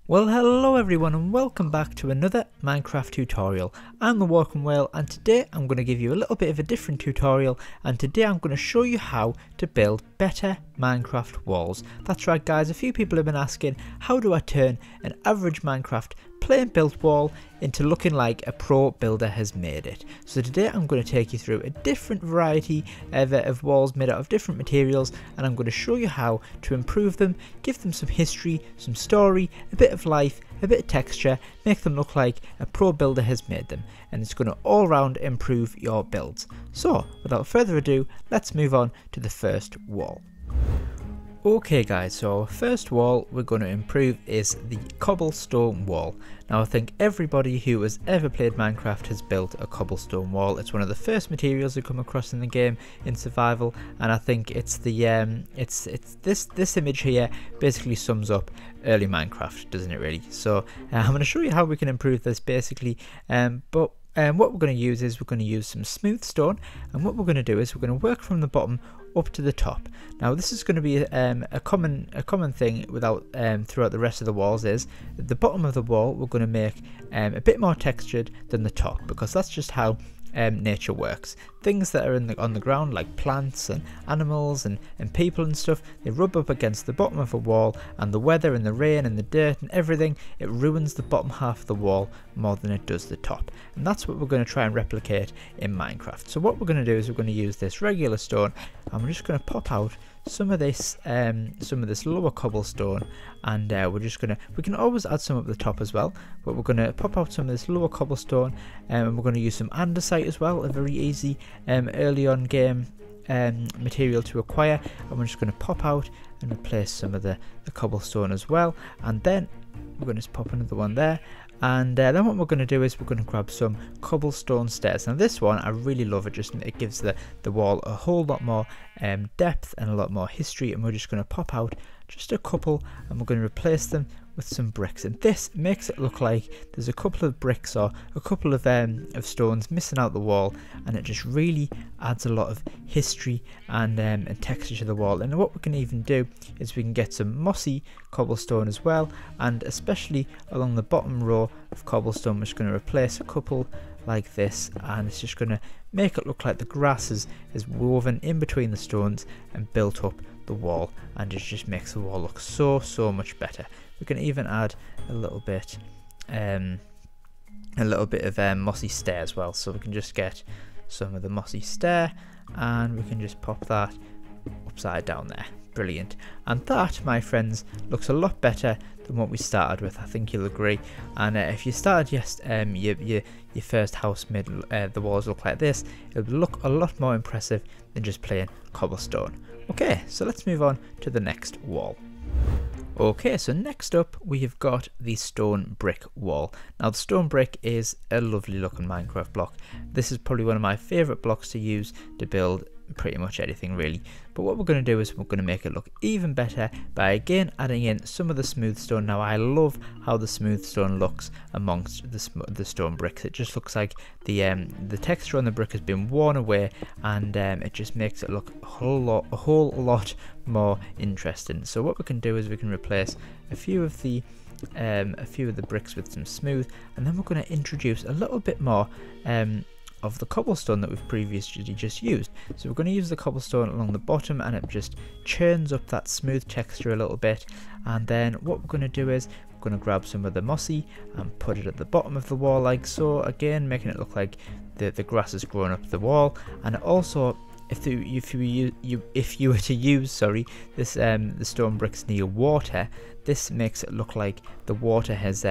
Well, hello everyone and welcome back to another Minecraft tutorial. I'm the Walking Whale and today I'm going to give you a little bit of a different tutorial, and today I'm going to show you how to build better Minecraft walls. That's right guys, a few people have been asking how do I turn an average Minecraft plain built wall into looking like a pro builder has made it. So today I'm going to take you through a different variety of walls made out of different materials, and I'm going to show you how to improve them, give them some history, some story, a bit of life, a bit of texture, make them look like a pro builder has made them, and it's going to all round improve your builds. So without further ado, let's move on to the first wall. Okay guys, so our first wall we're going to improve is the cobblestone wall. Now I think everybody who has ever played Minecraft has built a cobblestone wall. It's one of the first materials you come across in the game in survival, and I think it's the this image here basically sums up early Minecraft, doesn't it really? So I'm going to show you how we can improve this basically, but what we're going to use is we're going to use some smooth stone, and what we're going to do is we're going to work from the bottom up to the top. Now this is going to be a common thing throughout the rest of the walls. Is at the bottom of the wall we're going to make a bit more textured than the top, because that's just how nature works. Things that are on the ground, like plants and animals and people and stuff, they rub up against the bottom of a wall, and the weather and the rain and the dirt and everything, it ruins the bottom half of the wall more than it does the top. And that's what we're going to try and replicate in Minecraft. So what we're going to do is we're going to use this regular stone, and we're just going to pop out some of this lower cobblestone, and we can always add some at the top as well, but we're going to pop out some of this lower cobblestone, and we're going to use some andesite as well, a very easy early on game material to acquire, and we're just going to pop out and replace some of the cobblestone as well, and then we're going to pop another one there. And then what we're going to do is we're going to grab some cobblestone stairs. Now this one I really love, it gives the wall a whole lot more depth and a lot more history, and we're just going to pop out just a couple, and we're going to replace them with some bricks, and this makes it look like there's a couple of bricks or a couple of stones missing out the wall, and it just really adds a lot of history and texture to the wall. And what we can even do is we can get some mossy cobblestone as well, and especially along the bottom row of cobblestone we're just going to replace a couple like this, and it's just going to make it look like the grass is woven in between the stones and built up the wall, and it just makes the wall look so much better. We can even add a little bit of mossy stair as well, so we can just get some of the mossy stair and we can just pop that upside down there. Brilliant. And that, my friends, looks a lot better than what we started with, I think you'll agree. And if you started your first house made the walls look like this, it would look a lot more impressive than just plain cobblestone. Okay, so let's move on to the next wall. Okay, so next up we have got the stone brick wall. Now the stone brick is a lovely looking Minecraft block. This is probably one of my favourite blocks to use to build pretty much anything really, but what we're going to do is we're going to make it look even better by again adding in some of the smooth stone. Now I love how the smooth stone looks amongst the stone bricks. It just looks like the texture on the brick has been worn away, and it just makes it look a whole lot more interesting. So what we can do is we can replace a few of the bricks with some smooth, and then we're going to introduce a little bit more of the cobblestone that we've previously just used. So we're going to use the cobblestone along the bottom, and it just churns up that smooth texture a little bit. And then what we're going to do is we're going to grab some of the mossy and put it at the bottom of the wall like so, again making it look like the grass is growing up the wall. And also if you were to use this the stone bricks near water, this makes it look like the water has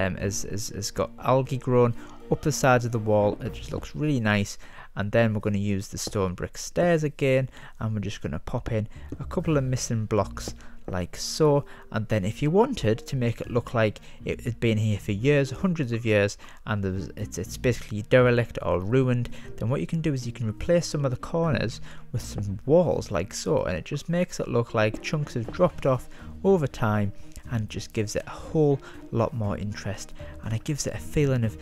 got algae grown up the sides of the wall. It just looks really nice. And then we're going to use the stone brick stairs again, and we're just going to pop in a couple of missing blocks like so. And then if you wanted to make it look like it had been here for years, hundreds of years, and it's basically derelict or ruined, then what you can do is you can replace some of the corners with some walls like so, and it just makes it look like chunks have dropped off over time, and just gives it a whole lot more interest, and it gives it a feeling of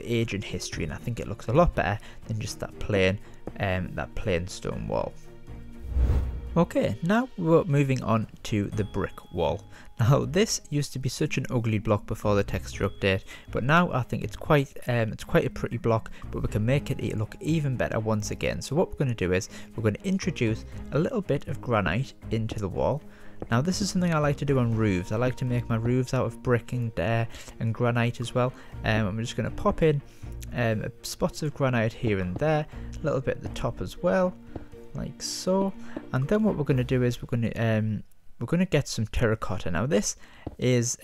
age and history, and I think it looks a lot better than just that plain stone wall. Okay, now we're moving on to the brick wall. Now this used to be such an ugly block before the texture update, but now I think it's quite a pretty block, but we can make it look even better once again. So what we're going to do is we're going to introduce a little bit of granite into the wall. Now this is something I like to do on roofs. I like to make my roofs out of brick and granite as well. I'm just going to pop in spots of granite here and there, a little bit at the top as well, like so. And then what we're going to do is we're going to get some terracotta. Now this makes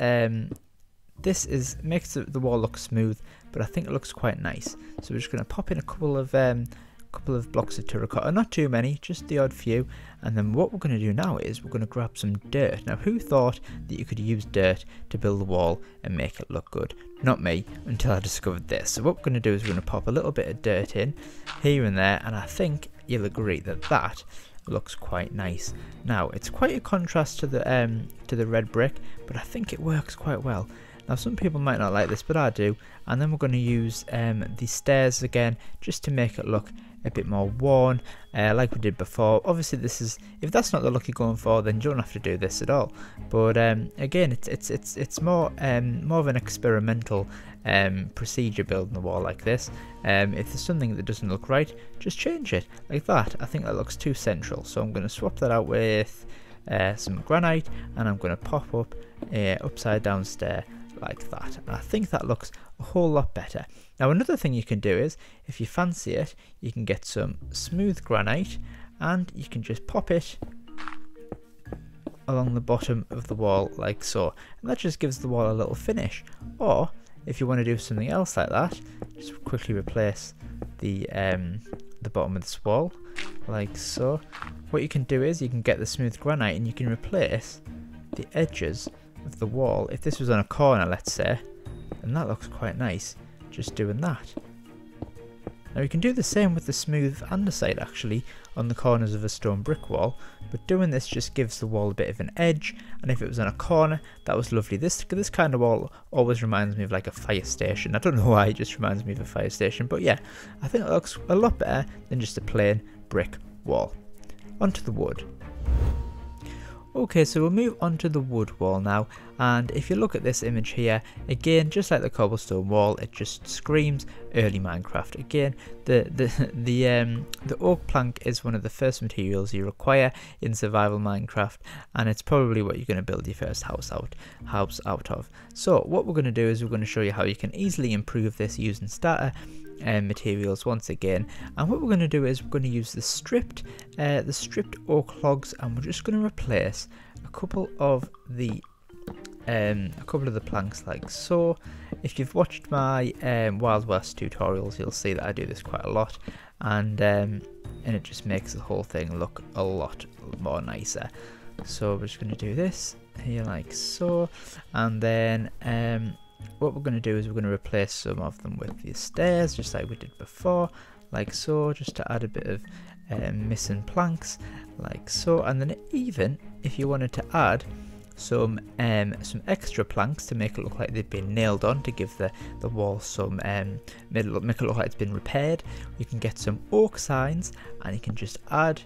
the wall look smooth, but I think it looks quite nice. So we're just going to pop in a couple of blocks of terracotta, not too many, just the odd few. And then what we're going to do now is we're going to grab some dirt. Now who thought that you could use dirt to build the wall and make it look good? Not me, until I discovered this. So what we're going to do is we're going to pop a little bit of dirt in here and there, and I think you'll agree that that looks quite nice. Now it's quite a contrast to the red brick, but I think it works quite well. Now some people might not like this, but I do. And then we're going to use the stairs again, just to make it look a bit more worn, like we did before. Obviously this is, if that's not the look you're going for, then you don't have to do this at all. But again, it's more of an experimental procedure building the wall like this. If there's something that doesn't look right, just change it like that. I think that looks too central, so I'm going to swap that out with some granite, and I'm going to pop up a upside down stair like that, and I think that looks a whole lot better. Now another thing you can do is, if you fancy it, you can get some smooth granite and you can just pop it along the bottom of the wall like so, and that just gives the wall a little finish. Or if you want to do something else like that, just quickly replace the bottom of this wall like so. What you can do is you can get the smooth granite and you can replace the edges of the wall. If this was on a corner, let's say, and that looks quite nice, just doing that. Now you can do the same with the smooth underside actually on the corners of a stone brick wall, but doing this just gives the wall a bit of an edge, and if it was on a corner, that was lovely. This kind of wall always reminds me of like a fire station. I don't know why, it just reminds me of a fire station, but yeah, I think it looks a lot better than just a plain brick wall. Onto the wood. Okay, so we'll move on to the wood wall now, and if you look at this image here, again, just like the cobblestone wall, it just screams early Minecraft. Again, the oak plank is one of the first materials you require in survival Minecraft, and it's probably what you're going to build your first house out of. So what we're going to do is we're going to show you how you can easily improve this using starter materials once again. And what we're going to do is we're going to use the stripped oak logs, and we're just going to replace a couple of the planks like so. If you've watched my Wild West tutorials, you'll see that I do this quite a lot, and it just makes the whole thing look a lot more nicer. So we're just going to do this here like so, and then what we're going to do is we're going to replace some of them with the stairs, just like we did before, like so, just to add a bit of missing planks, like so. And then even if you wanted to add some extra planks to make it look like they've been nailed on, to give the wall some make it look like it's been repaired, you can get some oak signs, and you can just add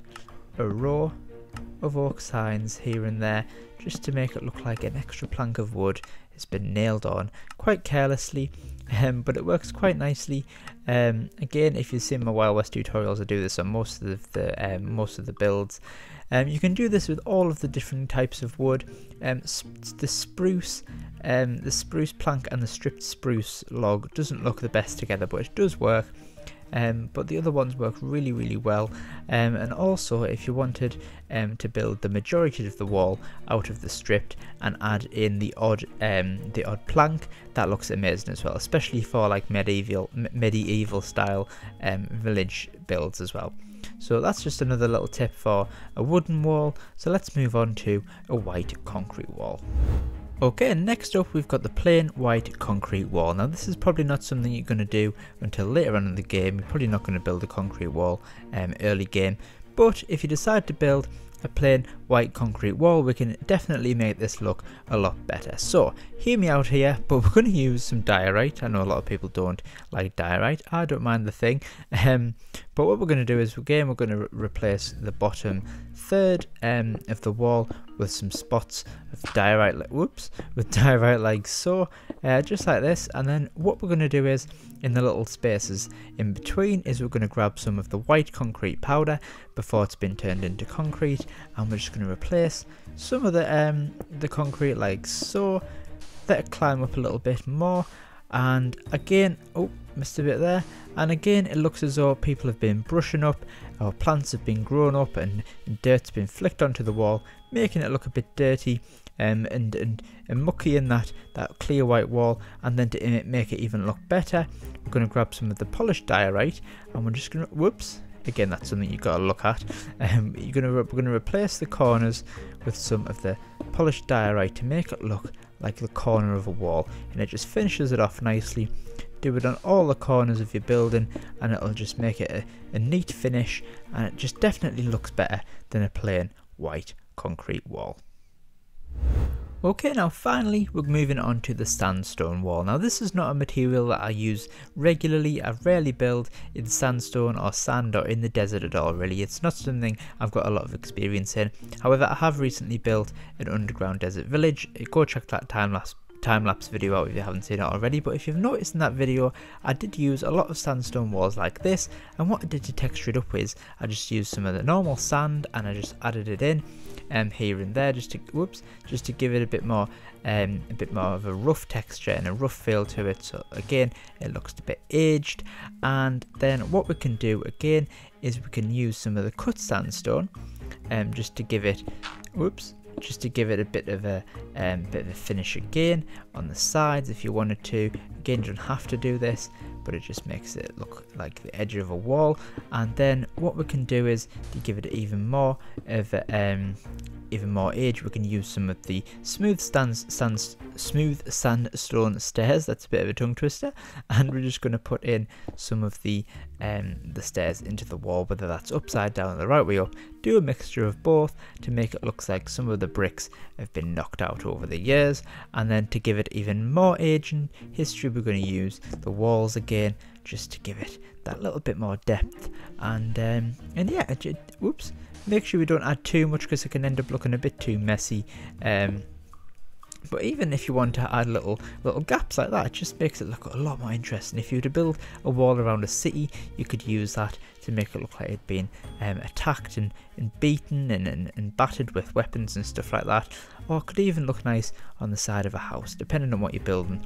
a row of oak signs here and there, just to make it look like an extra plank of wood has been nailed on quite carelessly, but it works quite nicely. Again, if you've seen my Wild West tutorials, I do this on most of the builds. You can do this with all of the different types of wood. The spruce plank and the stripped spruce log doesn't look the best together, but it does work. But the other ones work really, really well. And also, if you wanted to build the majority of the wall out of the stripped and add in the odd plank, that looks amazing as well, especially for like medieval style village builds as well. So that's just another little tip for a wooden wall. So let's move on to a white concrete wall. Okay, next up we've got the plain white concrete wall. Now this is probably not something you're going to do until later on in the game. You're probably not going to build a concrete wall early game, but if you decide to build a plain white concrete wall, we can definitely make this look a lot better. So hear me out here, but we're going to use some diorite. I know a lot of people don't like diorite. I don't mind the thing, But what we're going to do is, again, we're going to replace the bottom third of the wall with some spots of diorite, like so, just like this. And then what we're going to do is, in the little spaces in between, is we're going to grab some of the white concrete powder before it's been turned into concrete, and we're just going to replace some of the concrete like so. Let it climb up a little bit more, and again, oh, missed a bit there. And again, it looks as though people have been brushing up, or plants have been grown up, and dirt's been flicked onto the wall, making it look a bit dirty and mucky in that clear white wall. And then to make it even look better, we're going to grab some of the polished diorite, and we're just going to, whoops, again, that's something you've got to look at. We're going to replace the corners with some of the polished diorite to make it look like the corner of a wall, and it just finishes it off nicely. Do it on all the corners of your building, and it'll just make it a neat finish, and it just definitely looks better than a plain white concrete wall. Okay, now finally we're moving on to the sandstone wall. Now this is not a material that I use regularly. I rarely build in sandstone or sand or in the desert at all, really. It's not something I've got a lot of experience in. However, I have recently built an underground desert village. Go check that time-lapse video out if you haven't seen it already. But if you've noticed in that video, I did use a lot of sandstone walls like this, and what I did to texture it up with, I just used some of the normal sand and I just added it in here and there, just to give it a bit more of a rough texture and a rough feel to it. So again, it looks a bit aged. And then what we can do again is we can use some of the cut sandstone just to give it a bit of a finish again on the sides if you wanted to. Again, you don't have to do this, but it just makes it look like the edge of a wall. And then what we can do is to give it even more of even more age, we can use some of the smooth sandstone stairs. That's a bit of a tongue twister, and we're just going to put in some of the stairs into the wall, whether that's upside down or the right way up. Do a mixture of both to make it look like some of the bricks have been knocked out over the years. And then to give it even more age and history, we're going to use the walls again, just to give it that little bit more depth. And yeah, whoops, make sure we don't add too much because it can end up looking a bit too messy. But even if you want to add little gaps like that, it just makes it look a lot more interesting. If you were to build a wall around a city, you could use that to make it look like it'd been attacked and beaten and battered with weapons and stuff like that. Or it could even look nice on the side of a house, depending on what you're building.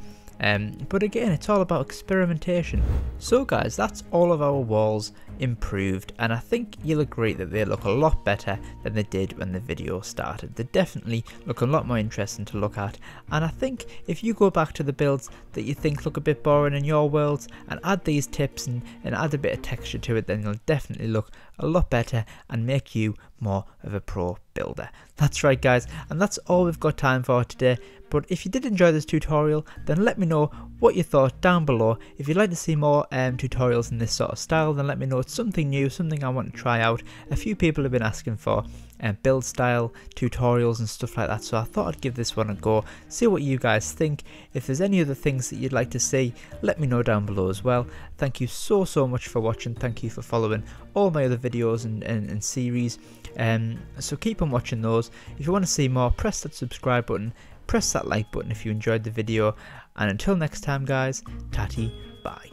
But again, it's all about experimentation. So guys, that's all of our walls improved, and I think you'll agree that they look a lot better than they did when the video started. They definitely look a lot more interesting to look at, and I think if you go back to the builds that you think look a bit boring in your worlds and add these tips and add a bit of texture to it, then you'll definitely look a lot better and make you more of a pro builder. That's right guys, and that's all we've got time for today. But if you did enjoy this tutorial, then let me know what you thought down below. If you'd like to see more tutorials in this sort of style, then let me know. It's something new, something I want to try out. A few people have been asking for build style tutorials and stuff like that, so I thought I'd give this one a go, see what you guys think. If there's any other things that you'd like to see, let me know down below as well. Thank you so much for watching. Thank you for following all my other videos and series, so keep on watching those. If you want to see more, press that subscribe button, press that like button if you enjoyed the video, and until next time guys, tatty bye.